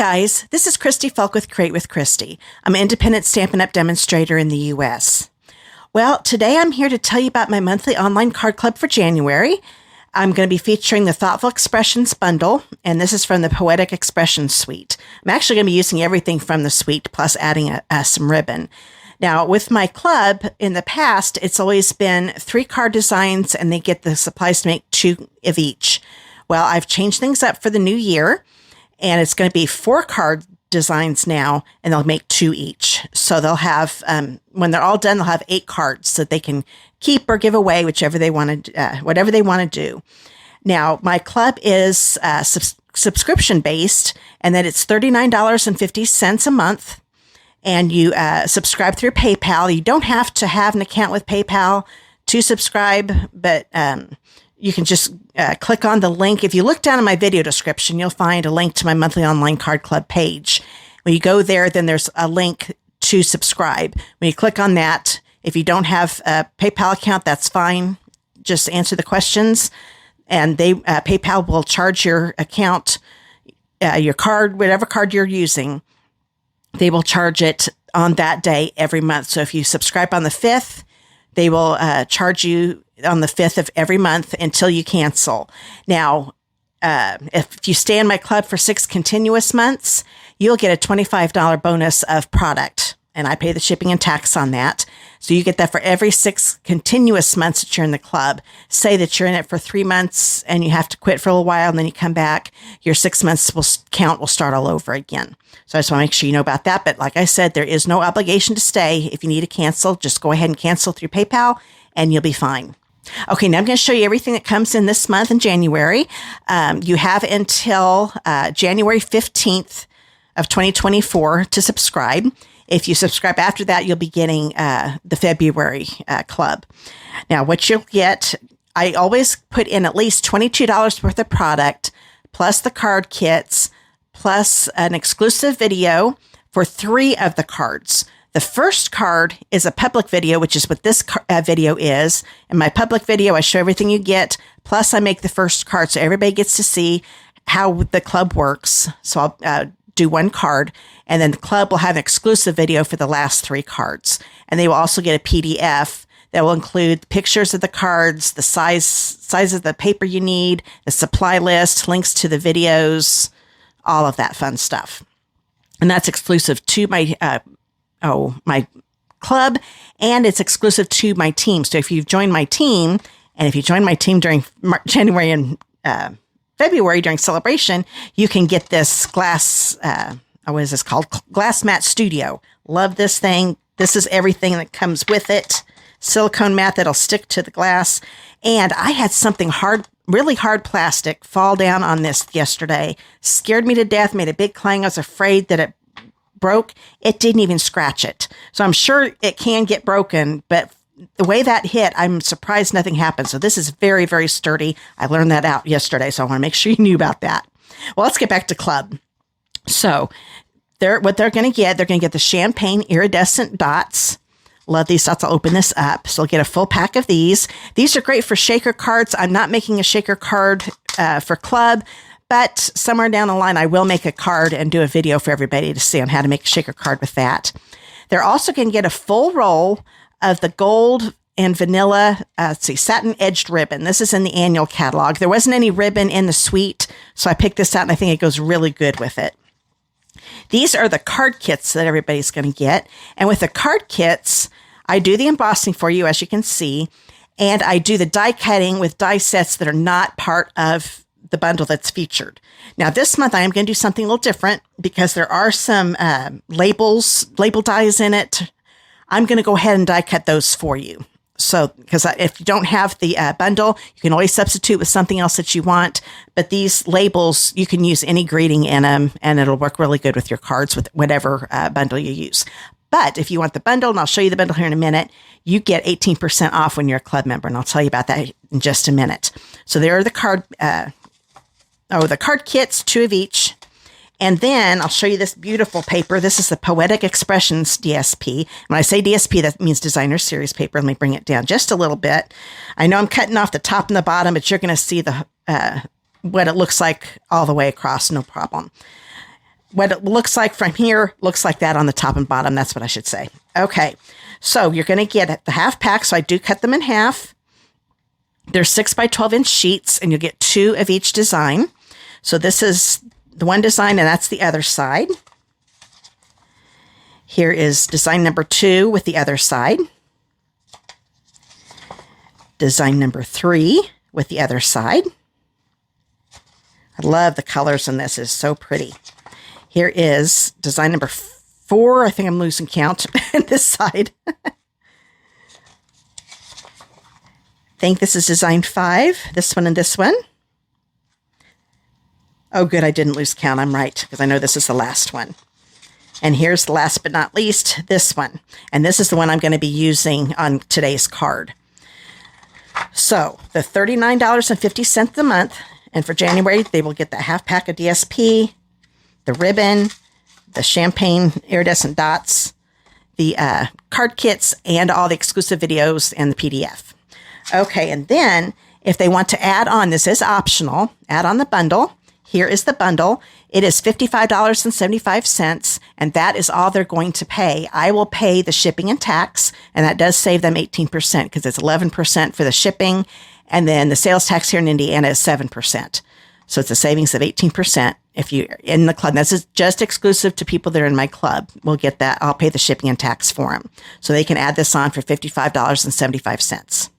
guys, this is Christy Fulk with Create with Christy. I'm an independent Stampin' Up demonstrator in the U.S. Well, today I'm here to tell you about my monthly online card club for January. I'm going to be featuring the Thoughtful Expressions bundle, and this is from the Poetic Expressions Suite. I'm actually going to be using everything from the suite, plus adding some ribbon. Now, with my club, in the past, it's always been 3 card designs, and they get the supplies to make 2 of each. Well, I've changed things up for the new year, and it's going to be 4 card designs now, and they'll make 2 each. So they'll have, when they're all done, they'll have 8 cards that they can keep or give away, whichever they want to, whatever they want to do. Now, my club is subscription based, and that it's $39.50 a month. And you subscribe through PayPal. You don't have to have an account with PayPal to subscribe, but you can just click on the link. If you look down in my video description, you'll find a link to my monthly online card club page. When you go there, then there's a link to subscribe. When you click on that, if you don't have a PayPal account, that's fine. Just answer the questions, and PayPal will charge your account, your card, whatever card you're using. They will charge it on that day every month. So if you subscribe on the 5th, they will charge you on the 5th of every month until you cancel. Now, if you stay in my club for 6 continuous months, you'll get a $25 bonus of product. And I pay the shipping and tax on that. So you get that for every 6 continuous months that you're in the club. Say that you're in it for 3 months and you have to quit for a little while and then you come back. Your 6 months will start all over again. So I just want to make sure you know about that. But like I said, there is no obligation to stay. If you need to cancel, just go ahead and cancel through PayPal and you'll be fine. Okay, now I'm going to show you everything that comes in this month in January. You have until January 15th of 2024 to subscribe. If you subscribe after that, you'll be getting the February club. Now, what you'll get, I always put in at least $22 worth of product, plus the card kits, plus an exclusive video for 3 of the cards. The first card is a public video, which is what this video is. In my public video, I show everything you get, plus I make the first card so everybody gets to see how the club works. So I'll do 1 card, and then the club will have an exclusive video for the last 3 cards. And they will also get a PDF that will include pictures of the cards, the size of the paper you need, the supply list, links to the videos, all of that fun stuff. And that's exclusive to my club, and it's exclusive to my team. So if you've joined my team, and if you join my team during January and February during celebration, you can get this glass, what is this called? Glass Mat Studio. Love this thing. This is everything that comes with it. Silicone mat that'll stick to the glass. And I had something hard, really hard plastic fall down on this yesterday. Scared me to death, made a big clang. I was afraid that it broke. It didn't even scratch it. So I'm sure it can get broken, but the way that hit, I'm surprised nothing happened. So this is very, very sturdy. I learned that out yesterday, so I want to make sure you knew about that. Well, let's get back to club. So what they're going to get the champagne iridescent dots. Love these dots. I'll open this up. So they'll get a full pack of these. These are great for shaker cards. I'm not making a shaker card for club, but somewhere down the line, I will make a card and do a video for everybody to see on how to make a shaker card with that. They're also going to get a full roll of the gold and vanilla, satin edged ribbon. This is in the annual catalog. There wasn't any ribbon in the suite, so I picked this out and I think it goes really good with it. These are the card kits that everybody's going to get. And with the card kits, I do the embossing for you, as you can see, and I do the die cutting with die sets that are not part of the bundle that's featured. Now, this month I am going to do something a little different because there are some label dies in it. I'm going to go ahead and die cut those for you. So, because if you don't have the bundle, you can always substitute with something else that you want. But these labels, you can use any greeting in them, and it'll work really good with your cards with whatever bundle you use. But if you want the bundle, and I'll show you the bundle here in a minute, you get 18% off when you're a club member, and I'll tell you about that in just a minute. So there are the card kits, 2 of each. And then I'll show you this beautiful paper. This is the Poetic Expressions DSP. When I say DSP, that means Designer Series paper. Let me bring it down just a little bit. I know I'm cutting off the top and the bottom, but you're going to see what it looks like all the way across, no problem. what it looks like from here looks like that on the top and bottom. That's what I should say. Okay, so you're going to get the half pack. So I do cut them in half. They're 6 by 12 inch sheets, and you'll get 2 of each design. So this is the one design, and that's the other side. Here is design number 2 with the other side. Design number 3 with the other side. I love the colors in this. It's so pretty. Here is design number 4. I think I'm losing count on this side. I think this is design 5. This one and this one. Oh, good. I didn't lose count. I'm right, because I know this is the last one. And here's the last but not least, this one. And this is the one I'm going to be using on today's card. So the $39.50 a month. And for January, they will get the half pack of DSP, the ribbon, the champagne iridescent dots, the card kits, and all the exclusive videos and the PDF. Okay, and then if they want to add on, this is optional, add on the bundle. Here is the bundle. It is $55.75, and that is all they're going to pay. I will pay the shipping and tax, and that does save them 18% because it's 11% for the shipping, and then the sales tax here in Indiana is 7%. So it's a savings of 18% if you're in the club. This is just exclusive to people that are in my club. We'll get that. I'll pay the shipping and tax for them. So they can add this on for $55.75.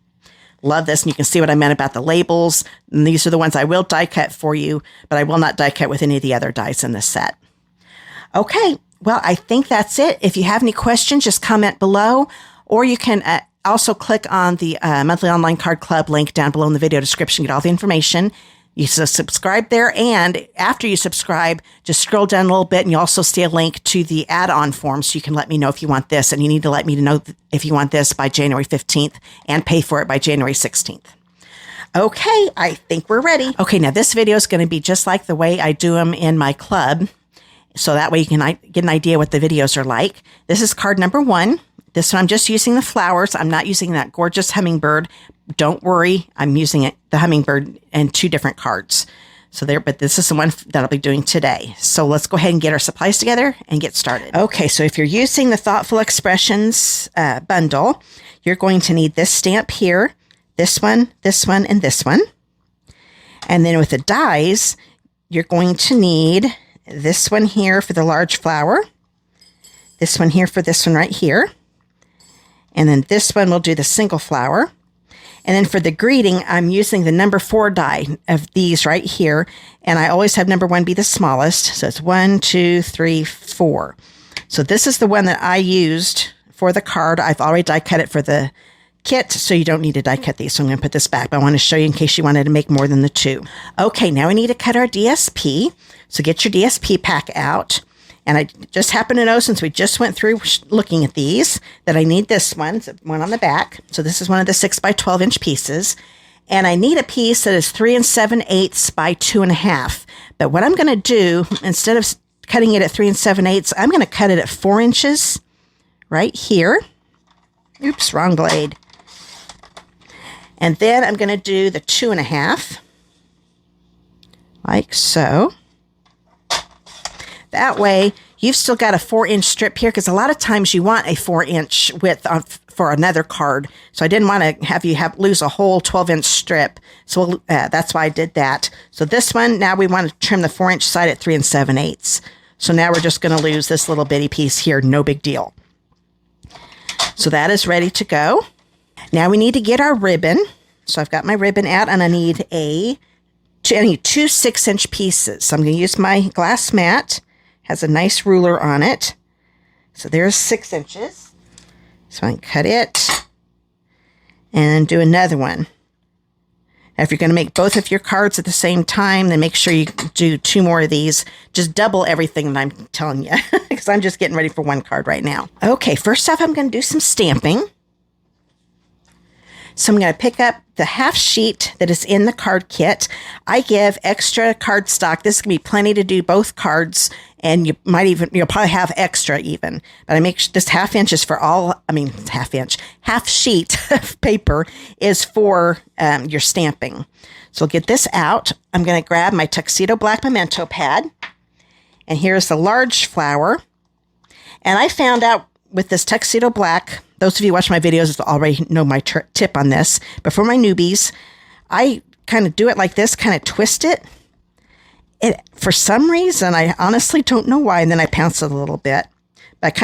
Love this. And you can see what I meant about the labels. And these are the ones I will die cut for you, but I will not die cut with any of the other dies in this set. Okay. Well, I think that's it. If you have any questions, just comment below, or you can also click on the monthly online card club link down below in the video description, get all the information. You subscribe there, and after you subscribe, just scroll down a little bit, and you also see a link to the add-on form, so you can let me know if you want this, and you need to let me know if you want this by January 15th and pay for it by January 16th. Okay, I think we're ready. Okay, now this video is going to be just like the way I do them in my club, so that way you can get an idea what the videos are like. This is card number 1. This one I'm just using the flowers. I'm not using that gorgeous hummingbird. Don't worry, I'm using the hummingbird and 2 different cards. So there, but this is the one that I'll be doing today. So let's go ahead and get our supplies together and get started. Okay, so if you're using the Thoughtful Expressions bundle, you're going to need this stamp here, this one, and this one. And then with the dies, you're going to need this one here for the large flower, this one here for this one right here, and then this one will do the single flower. And then for the greeting, I'm using the number 4 die of these right here. And I always have number 1 be the smallest. So it's 1, 2, 3, 4. So this is the one that I used for the card. I've already die cut it for the kit, so you don't need to die cut these. So I'm going to put this back, but I want to show you in case you wanted to make more than the 2. Okay, now we need to cut our DSP. So get your DSP pack out. And I just happen to know, since we just went through looking at these, that I need this one. It's one on the back. So this is one of the 6 by 12 inch pieces. And I need a piece that is 3 7/8 by 2.5. But what I'm going to do, instead of cutting it at 3 7/8, I'm going to cut it at 4 inches right here. Oops, wrong blade. And then I'm going to do the 2.5, like so. That way, you've still got a 4-inch strip here, because a lot of times you want a 4-inch width for another card. So I didn't want to have you lose a whole 12-inch strip. So that's why I did that. So this one, now we want to trim the 4-inch side at 3 7/8. So now we're just going to lose this little bitty piece here. No big deal. So that is ready to go. Now we need to get our ribbon. So I've got my ribbon out, and I need 2 6-inch pieces. So I'm going to use my glass mat. Has a nice ruler on it. So there's 6 inches. So I can cut it and do another one. Now, if you're going to make both of your cards at the same time, then make sure you do 2 more of these. Just double everything that I'm telling you, because I'm just getting ready for one card right now. Okay, first off, I'm going to do some stamping. So I'm going to pick up the half sheet that is in the card kit. I give extra cardstock. This can be plenty to do both cards, and you'll probably have extra even. But I make this half sheet of paper is for your stamping. So I'll get this out. I'm going to grab my tuxedo black memento pad, And here's the large flower. And I found out with this Tuxedo Black, those of you who watch my videos already know my tip on this, but for my newbies, I kind of do it like this, kind of twist it. For some reason, I honestly don't know why, and then I pounce it a little bit. But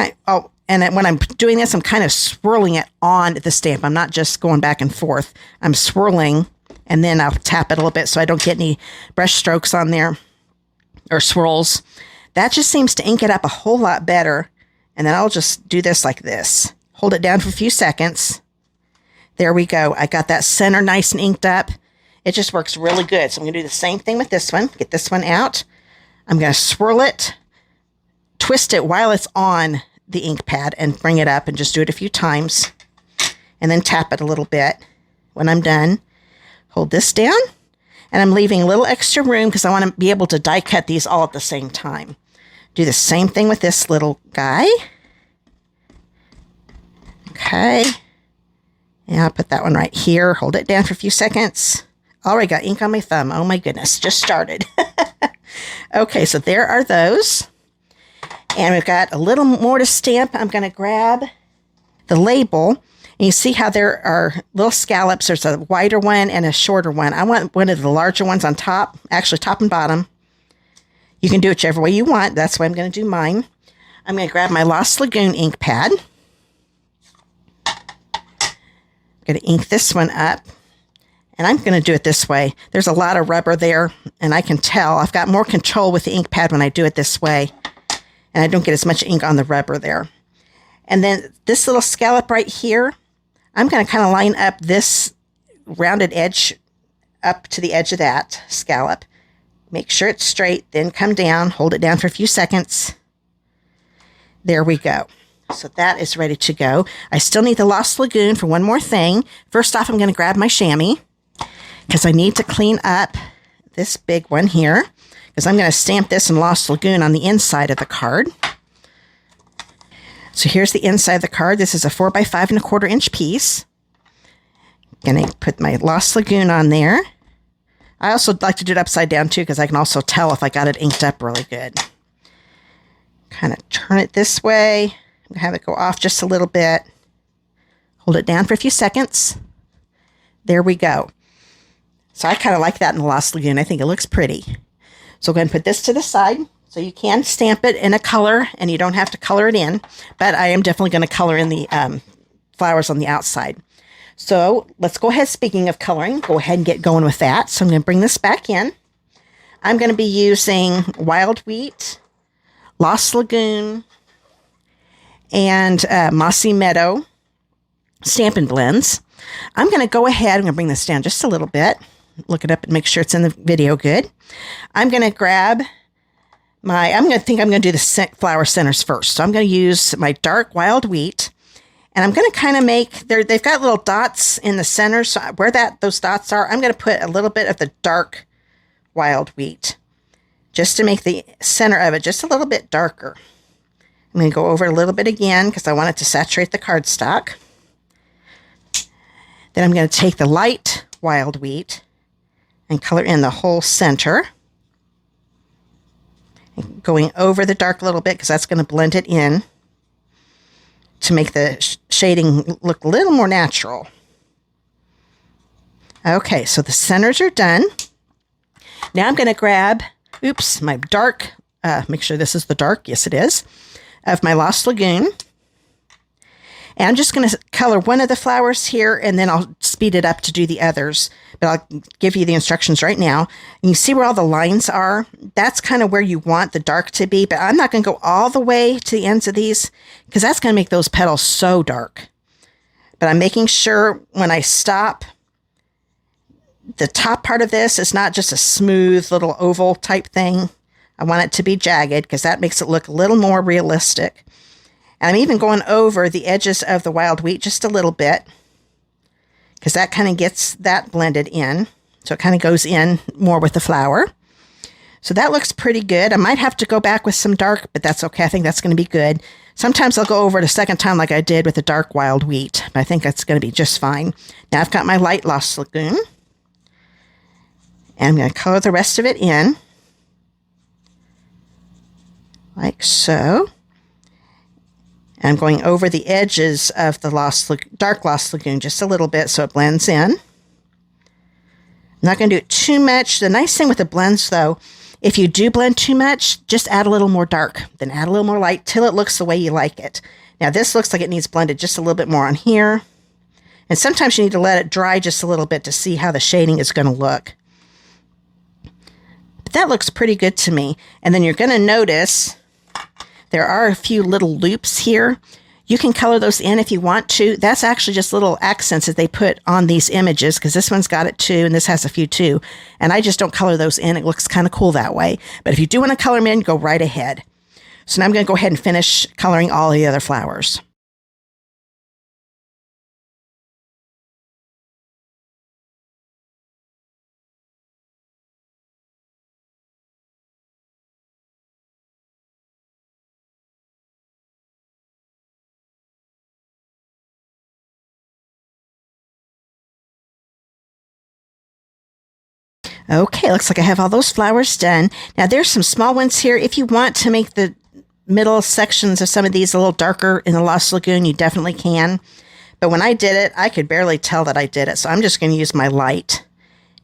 and then when I'm doing this, I'm kind of swirling it on the stamp. I'm not just going back and forth. I'm swirling, and then I'll tap it a little bit so I don't get any brush strokes on there or swirls. That just seems to ink it up a whole lot better. And then I'll just do this like this. Hold it down for a few seconds. There we go. I got that center nice and inked up. It just works really good. So I'm going to do the same thing with this one. Get this one out. I'm going to swirl it, twist it while it's on the ink pad, and bring it up and just do it a few times. And then tap it a little bit. When I'm done, hold this down. And I'm leaving a little extra room because I want to be able to die cut these all at the same time. Do the same thing with this little guy. Okay. And I'll put that one right here. Hold it down for a few seconds. Already got ink on my thumb. Oh my goodness, just started. Okay, so there are those. And we've got a little more to stamp. I'm going to grab the label. And you see how there are little scallops. There's a wider one and a shorter one. I want one of the larger ones on top, actually top and bottom. You can do it whichever way you want. That's why I'm going to do mine. I'm going to grab my Lost Lagoon ink pad. I'm going to ink this one up. And I'm going to do it this way. There's a lot of rubber there, and I can tell. I've got more control with the ink pad when I do it this way. And I don't get as much ink on the rubber there. And then this little scallop right here, I'm going to kind of line up this rounded edge up to the edge of that scallop. Make sure it's straight, then come down, hold it down for a few seconds. There we go. So that is ready to go. I still need the Lost Lagoon for one more thing. First off, I'm going to grab my chamois because I need to clean up this big one here because I'm going to stamp this in Lost Lagoon on the inside of the card. So here's the inside of the card. This is a 4 by 5 1/4 inch piece. Going to put my Lost Lagoon on there. I also like to do it upside down too because I can also tell if I got it inked up really good. Kind of turn it this way. Have it go off just a little bit. Hold it down for a few seconds. There we go. So I kind of like that in the Lost Lagoon. I think it looks pretty. So go ahead and put this to the side. So you can stamp it in a color and you don't have to color it in. But I am definitely going to color in the flowers on the outside. So let's go ahead, speaking of coloring, go ahead and get going with that. So I'm going to bring this back in. I'm going to be using Wild Wheat, Lost Lagoon, and Mossy Meadow Stampin' Blends. I'm going to go ahead, I'm going to bring this down just a little bit, look it up and make sure it's in the video good. I'm going to grab I'm going to do the flower centers first. So I'm going to use my dark Wild Wheat. And I'm going to kind of they've got little dots in the center. So where those dots are, I'm going to put a little bit of the dark Wild Wheat just to make the center of it just a little bit darker. I'm going to go over it a little bit again because I want it to saturate the cardstock. Then I'm going to take the light Wild Wheat and color in the whole center. And going over the dark a little bit because that's going to blend it in to make the shading look a little more natural. Okay, so the centers are done. Now I'm going to grab, my dark, make sure this is the dark, yes it is, of my Lost Lagoon. And I'm just going to color one of the flowers here, and then I'll speed it up to do the others. But I'll give you the instructions right now. And you see where all the lines are? That's kind of where you want the dark to be. But I'm not going to go all the way to the ends of these because that's going to make those petals so dark. But I'm making sure when I stop, the top part of this is not just a smooth little oval type thing. I want it to be jagged because that makes it look a little more realistic. And I'm even going over the edges of the Wild Wheat just a little bit because that kind of gets that blended in. So it kind of goes in more with the flower. So that looks pretty good. I might have to go back with some dark, but that's okay. I think that's going to be good. Sometimes I'll go over it a second time like I did with the dark Wild Wheat. But I think that's going to be just fine. Now I've got my light Lost Lagoon. And I'm going to color the rest of it in. like so. And I'm going over the edges of the dark Lost Lagoon just a little bit so it blends in. I'm not going to do it too much. The nice thing with the blends, though, if you do blend too much, just add a little more dark, then add a little more light till it looks the way you like it. Now, this looks like it needs blended just a little bit more on here. And sometimes you need to let it dry just a little bit to see how the shading is going to look. But that looks pretty good to me. And then you're going to notice there are a few little loops here. You can color those in if you want to. That's actually just little accents that they put on these images, because this one's got it too, and this has a few too. And I just don't color those in. It looks kind of cool that way. But if you do want to color them in, go right ahead. So now I'm going to go ahead and finish coloring all the other flowers. Okay, looks like I have all those flowers done. Now there's some small ones here. If you want to make the middle sections of some of these a little darker in the Lost Lagoon, you definitely can. But when I did it, I could barely tell that I did it. So I'm just going to use my light.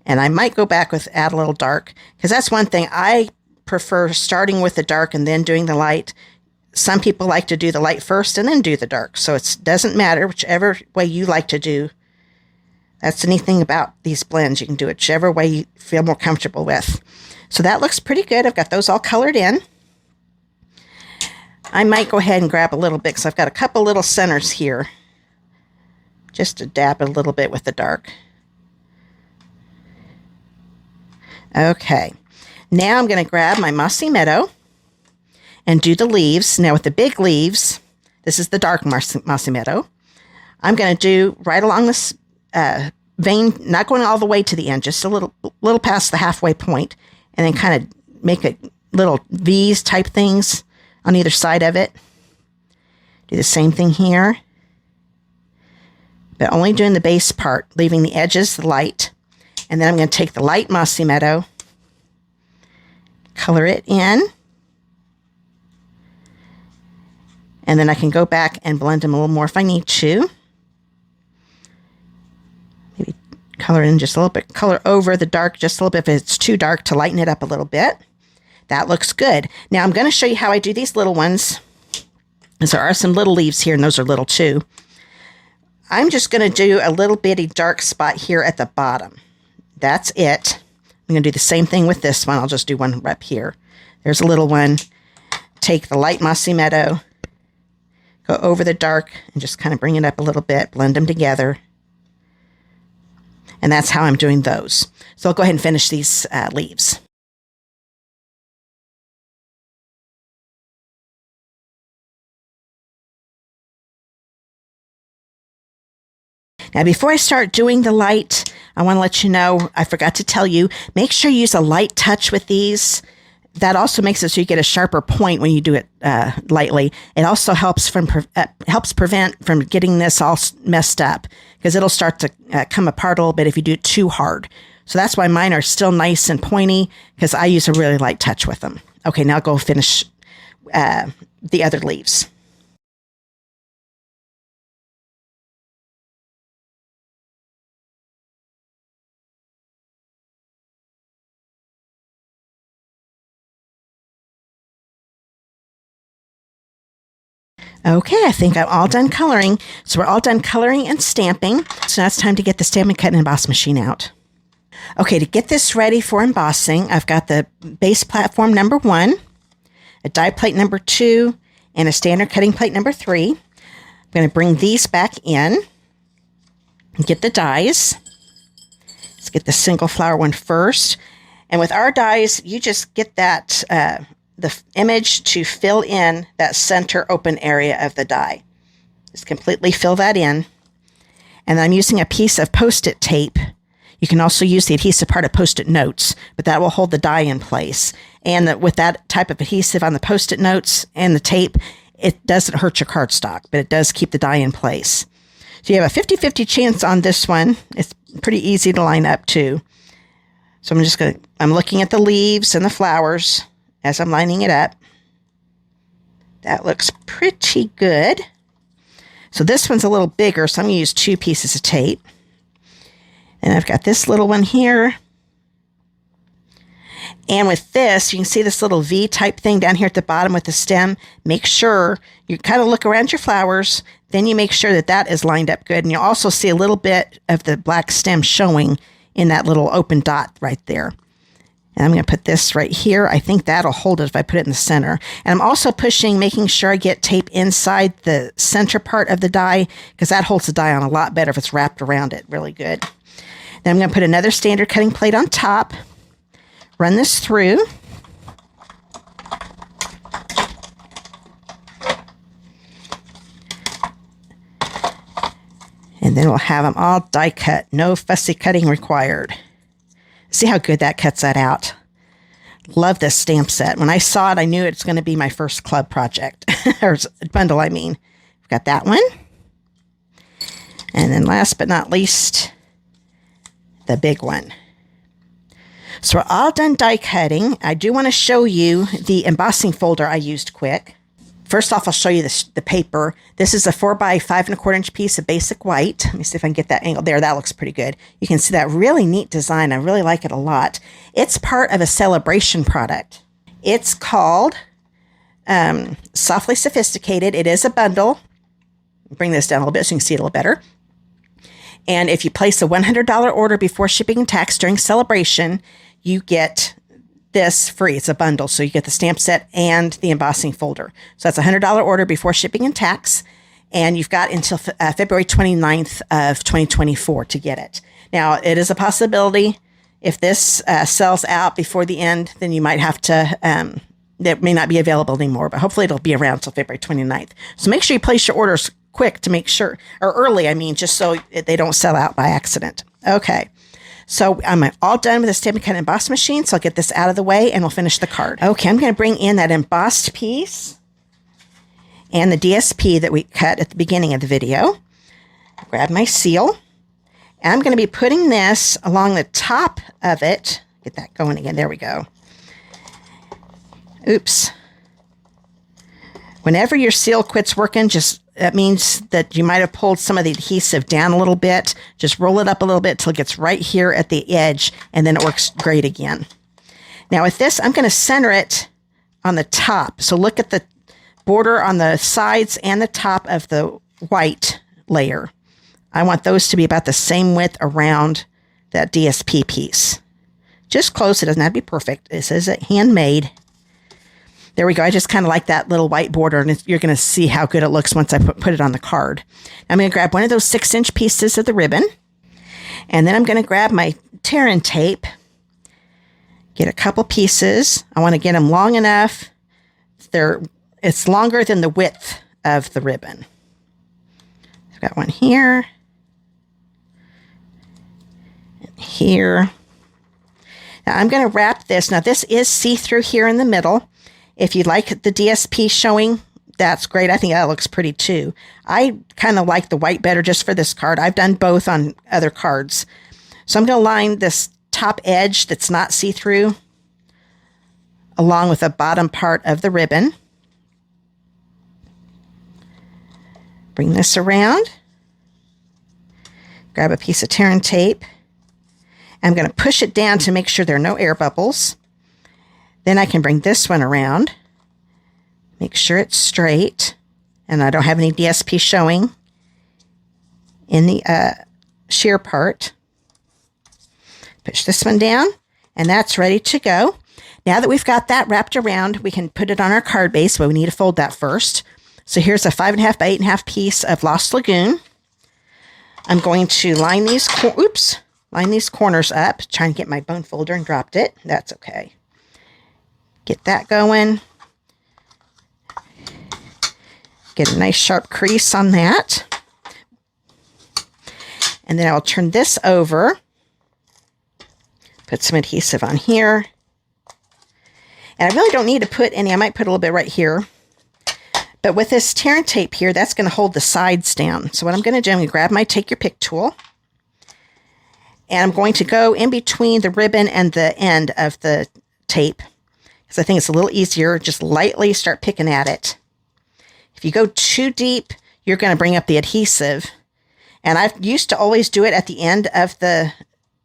And I might go back with add a little dark, because that's one thing. I prefer starting with the dark and then doing the light. Some people like to do the light first and then do the dark. So it doesn't matter, whichever way you like to do. That's the neat thing about these blends. You can do it whichever way you feel more comfortable with. So that looks pretty good. I've got those all colored in. I might go ahead and grab a little bit, because I've got a couple little centers here, just to dab a little bit with the dark. Okay, now I'm going to grab my Mossy Meadow and do the leaves. Now with the big leaves, this is the dark Mossy Meadow. I'm going to do right along this vein, not going all the way to the end, just a little past the halfway point, and then kind of make a little V's type things on either side of it. Do the same thing here, but only doing the base part, leaving the edges light. And then I'm going to take the light Mossy Meadow, color it in, and then I can go back and blend them a little more if I need to. Maybe color in just a little bit, color over the dark just a little bit if it's too dark, to lighten it up a little bit. That looks good. Now I'm going to show you how I do these little ones, because there are some little leaves here, and those are little too. I'm just going to do a little bitty dark spot here at the bottom. That's it. I'm going to do the same thing with this one. I'll just do one up here. There's a little one. Take the light Mossy Meadow, go over the dark, and just kind of bring it up a little bit, blend them together. And that's how I'm doing those. So I'll go ahead and finish these leaves. Now, before I start doing the light, I want to let you know, I forgot to tell you, make sure you use a light touch with these. That also makes it so you get a sharper point when you do it lightly. It also helps prevent from getting this all messed up, because it'll start to come apart a little bit if you do it too hard. So that's why mine are still nice and pointy, because I use a really light touch with them. Okay, now go finish the other leaves. Okay, I think I'm all done coloring. So we're all done coloring and stamping. So now it's time to get the Stampin' Cut and Emboss machine out. Okay, to get this ready for embossing, I've got the base platform number 1, a die plate number 2, and a standard cutting plate number 3. I'm going to bring these back in and get the dies. Let's get the single flower one first. And with our dies, you just get that the image to fill in that center open area of the die. Just completely fill that in. And I'm using a piece of Post-it tape. You can also use the adhesive part of Post-it notes, but that will hold the die in place. And with that type of adhesive on the Post-it notes and the tape, it doesn't hurt your cardstock, but it does keep the die in place. So you have a 50-50 chance on this one. It's pretty easy to line up too. So I'm looking at the leaves and the flowers as I'm lining it up. That looks pretty good. So this one's a little bigger, so I'm going to use 2 pieces of tape. And I've got this little one here. And with this, you can see this little V type thing down here at the bottom with the stem. Make sure you kind of look around your flowers, then you make sure that that is lined up good. And you'll also see a little bit of the black stem showing in that little open dot right there. And I'm going to put this right here. I think that'll hold it if I put it in the center. And I'm also pushing, making sure I get tape inside the center part of the die, because that holds the die on a lot better if it's wrapped around it really good. Then I'm going to put another standard cutting plate on top, run this through. And then we'll have them all die cut. No fussy cutting required. See how good that cuts that out. Love this stamp set. When I saw it, I knew it's going to be my first club project. Or bundle, I mean. We've got that one. And then last but not least, the big one. So we're all done die cutting. I do want to show you the embossing folder I used quick. First off, I'll show you the paper. This is a 4 by 5 1/4 inch piece of basic white. Let me see if I can get that angle there. That looks pretty good. You can see that really neat design. I really like it a lot. It's part of a celebration product. It's called Softly Sophisticated. It is a bundle. Bring this down a little bit so you can see it a little better. And if you place a $100 order before shipping and tax during celebration, you get this free. It's a bundle. So you get the stamp set and the embossing folder. So that's a $100 order before shipping and tax. And you've got until February 29th of 2024 to get it. Now, it is a possibility if this sells out before the end, then you might have to, that may not be available anymore, but hopefully it'll be around until February 29th. So make sure you place your orders quick to make sure, or early, I mean, just so they don't sell out by accident. Okay. So I'm all done with the Stampin' Cut emboss machine, so I'll get this out of the way and we'll finish the card. Okay, I'm going to bring in that embossed piece and the DSP that we cut at the beginning of the video. Grab my seal. And I'm going to be putting this along the top of it. Get that going again. There we go. Oops. Whenever your seal quits working, that means that you might have pulled some of the adhesive down a little bit. Just roll it up a little bit till it gets right here at the edge, and then it works great again. Now with this, I'm going to center it on the top. So look at the border on the sides and the top of the white layer. I want those to be about the same width around that DSP piece. Just close. It doesn't have to be perfect. This is handmade. There we go. I just kind of like that little white border, and you're going to see how good it looks once I put it on the card. I'm going to grab one of those 6-inch pieces of the ribbon, and then I'm going to grab my tear-in tape, get a couple pieces. I want to get them long enough. It's longer than the width of the ribbon. I've got one here, and here. Now I'm going to wrap this. Now this is see-through here in the middle. If you like the DSP showing, that's great. I think that looks pretty too. I kind of like the white better just for this card. I've done both on other cards. So I'm going to line this top edge that's not see-through along with the bottom part of the ribbon. Bring this around. Grab a piece of tear-in tape. I'm going to push it down to make sure there are no air bubbles. Then I can bring this one around, make sure it's straight, and I don't have any DSP showing in the sheer part. Push this one down, and that's ready to go. Now that we've got that wrapped around, we can put it on our card base, but we need to fold that first. So here's a 5.5 by 8.5 piece of Lost Lagoon. I'm going to line these corners up, trying to get my bone folder and dropped it. That's okay. Get that going. Get a nice sharp crease on that. And then I'll turn this over. Put some adhesive on here. And I really don't need to put any. I might put a little bit right here. But with this tear-in tape here, that's going to hold the sides down. So what I'm going to do, I'm going to grab my Take Your Pick tool. And I'm going to go in between the ribbon and the end of the tape. I think it's a little easier. Just lightly start picking at it. If you go too deep, you're going to bring up the adhesive. And I used to always do it at the end of the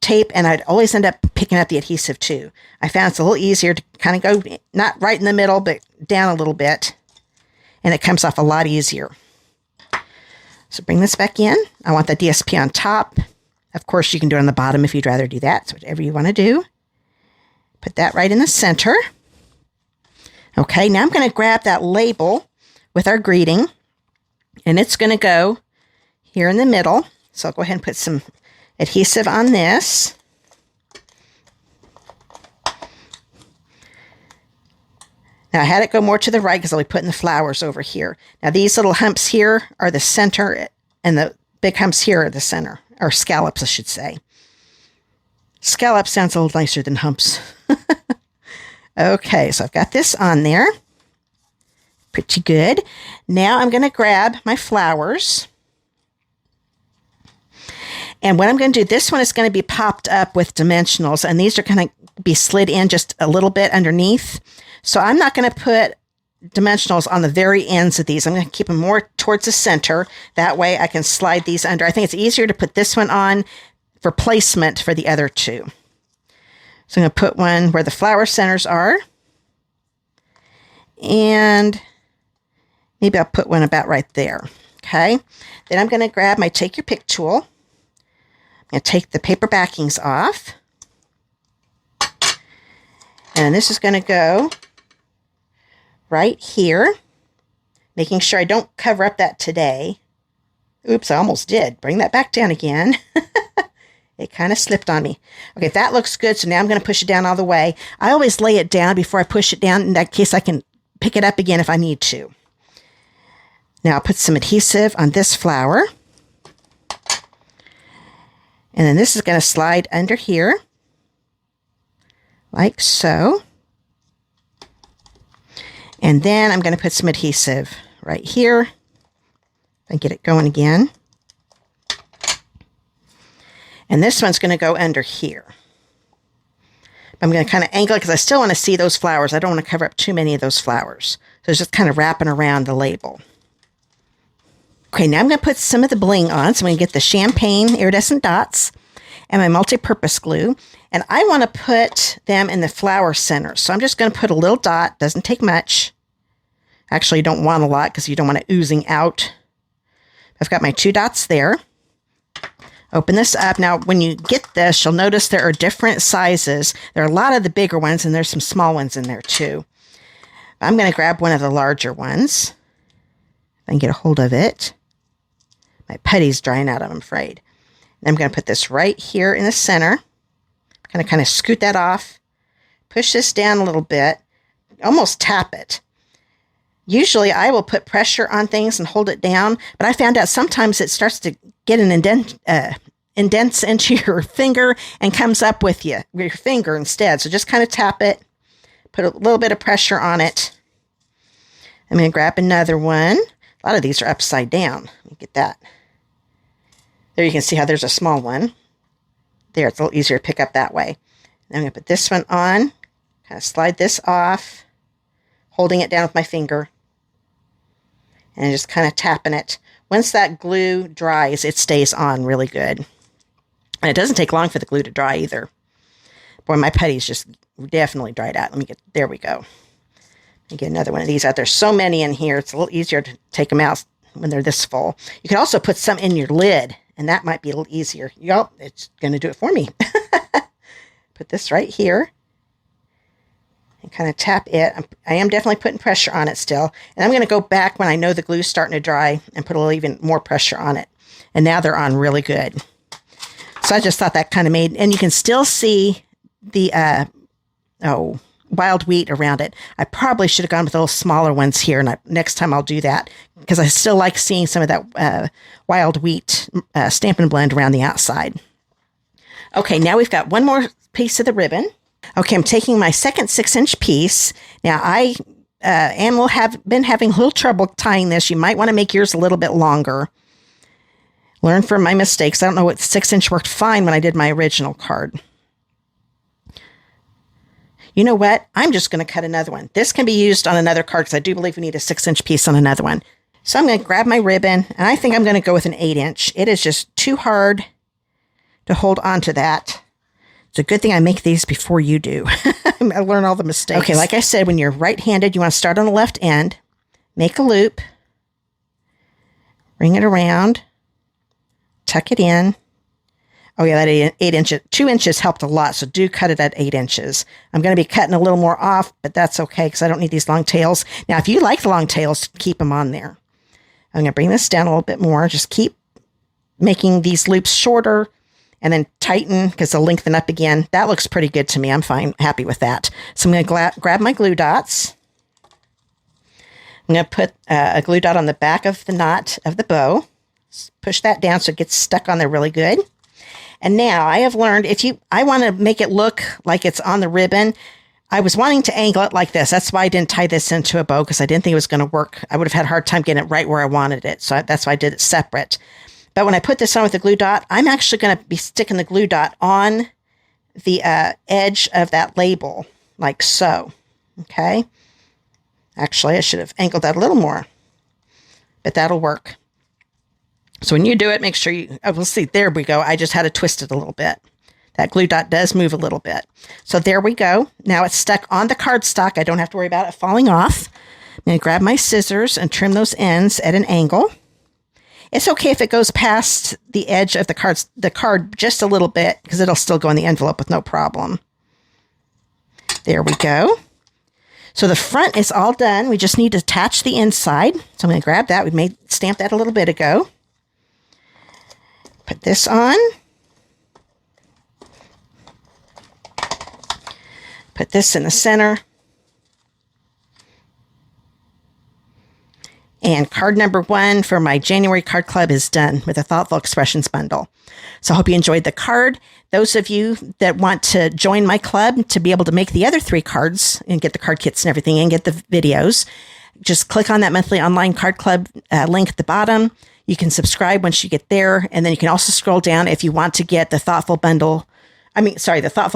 tape, and I'd always end up picking up the adhesive too. I found it's a little easier to kind of go, not right in the middle, but down a little bit. And it comes off a lot easier. So bring this back in. I want the DSP on top. Of course, you can do it on the bottom if you'd rather do that. So whatever you want to do. Put that right in the center. Okay, now I'm going to grab that label with our greeting, and it's going to go here in the middle. So I'll go ahead and put some adhesive on this. Now I had it go more to the right because I'll be putting the flowers over here. Now these little humps here are the center, and the big humps here are the center, or scallops I should say. Scallop sounds a little nicer than humps. Okay, so I've got this on there. Pretty good. Now I'm going to grab my flowers. And what I'm going to do, this one is going to be popped up with dimensionals, and these are going to be slid in just a little bit underneath. So I'm not going to put dimensionals on the very ends of these. I'm going to keep them more towards the center. That way I can slide these under. I think it's easier to put this one on for placement for the other two. So I'm going to put one where the flower centers are. And maybe I'll put one about right there. Okay. Then I'm going to grab my Take Your Pick tool. I'm going to take the paper backings off. And this is going to go right here, making sure I don't cover up that today. Oops, I almost did. Bring that back down again. It kind of slipped on me. Okay, that looks good. So now I'm going to push it down all the way. I always lay it down before I push it down. In that case, I can pick it up again if I need to. Now I'll put some adhesive on this flower. And then this is going to slide under here, like so. And then I'm going to put some adhesive right here and get it going again. And this one's going to go under here. I'm going to kind of angle it because I still want to see those flowers. I don't want to cover up too many of those flowers. So it's just kind of wrapping around the label. Okay, now I'm going to put some of the bling on. So I'm going to get the champagne iridescent dots and my multi-purpose glue. And I want to put them in the flower center. So I'm just going to put a little dot. Doesn't take much. Actually, you don't want a lot because you don't want it oozing out. I've got my 2 dots there. Open this up. Now, when you get this, you'll notice there are different sizes. There are a lot of the bigger ones, and there's some small ones in there, too. I'm going to grab one of the larger ones. If I can get a hold of it. My putty's drying out, I'm afraid. And I'm going to put this right here in the center. I'm going to kind of scoot that off. Push this down a little bit. Almost tap it. Usually, I will put pressure on things and hold it down, but I found out sometimes it starts to get an indents into your finger and comes up with your finger instead. So just kind of tap it, put a little bit of pressure on it. I'm going to grab another one. A lot of these are upside down. Let me get that. There you can see how there's a small one. There, it's a little easier to pick up that way. And I'm going to put this one on, kind of slide this off, holding it down with my finger. And just kind of tapping it. Once that glue dries, it stays on really good. And it doesn't take long for the glue to dry either. Boy, my putty's just definitely dried out. There we go. Let me get another one of these out. There's so many in here. It's a little easier to take them out when they're this full. You can also put some in your lid, and that might be a little easier. Yup, it's going to do it for me. Put this right here. And kind of tap it. I am definitely putting pressure on it still. And I'm going to go back when I know the glue's starting to dry and put a little even more pressure on it. And now they're on really good. So I just thought that kind of made, and you can still see the wild wheat around it. I probably should have gone with the little smaller ones here. And next time I'll do that because I still like seeing some of that wild wheat Stampin' Blend around the outside. Okay, now we've got one more piece of the ribbon. Okay, I'm taking my second 6-inch piece. Now, I have been having a little trouble tying this. You might want to make yours a little bit longer. Learn from my mistakes. I don't know what 6-inch worked fine when I did my original card. You know what? I'm just going to cut another one. This can be used on another card because I do believe we need a 6-inch piece on another one. So I'm going to grab my ribbon, and I think I'm going to go with an 8-inch. It is just too hard to hold on to that. It's a good thing I make these before you do. I learn all the mistakes. Okay, like I said, when you're right-handed, you want to start on the left end, make a loop, bring it around, tuck it in. Oh yeah, that 8 inches, 2 inches helped a lot, so do cut it at 8 inches. I'm going to be cutting a little more off, but that's okay because I don't need these long tails. Now, if you like the long tails, keep them on there. I'm going to bring this down a little bit more. Just keep making these loops shorter and then tighten because they'll lengthen up again. That looks pretty good to me. I'm fine, happy with that. So I'm going to grab my glue dots. I'm going to put a glue dot on the back of the knot of the bow. Push that down so it gets stuck on there really good. And now I have learned I want to make it look like it's on the ribbon. I was wanting to angle it like this. That's why I didn't tie this into a bow because I didn't think it was going to work. I would have had a hard time getting it right where I wanted it. So that's why I did it separate. But when I put this on with the glue dot, I'm actually going to be sticking the glue dot on the edge of that label like so. Okay. Actually, I should have angled that a little more, but that'll work. So when you do it, make sure we'll see, there we go. I just had to twist it a little bit. That glue dot does move a little bit. So there we go. Now it's stuck on the cardstock. I don't have to worry about it falling off. I'm going to grab my scissors and trim those ends at an angle. It's okay if it goes past the edge of the card just a little bit because it'll still go in the envelope with no problem. There we go. So the front is all done. We just need to attach the inside. So I'm going to grab that. We stamped that a little bit ago. Put this on. Put this in the center. And card number 1 for my January card club is done with a Thoughtful Expressions bundle. So I hope you enjoyed the card. Those of you that want to join my club to be able to make the other 3 cards and get the card kits and everything and get the videos, just click on that monthly online card club link at the bottom. You can subscribe once you get there. And then you can also scroll down if you want to get the Thoughtful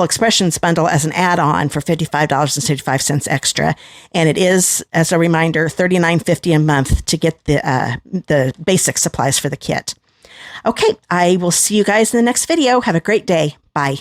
Expressions bundle as an add-on for $55.75 extra. And it is, as a reminder, $39.50 a month to get the basic supplies for the kit. Okay, I will see you guys in the next video. Have a great day. Bye.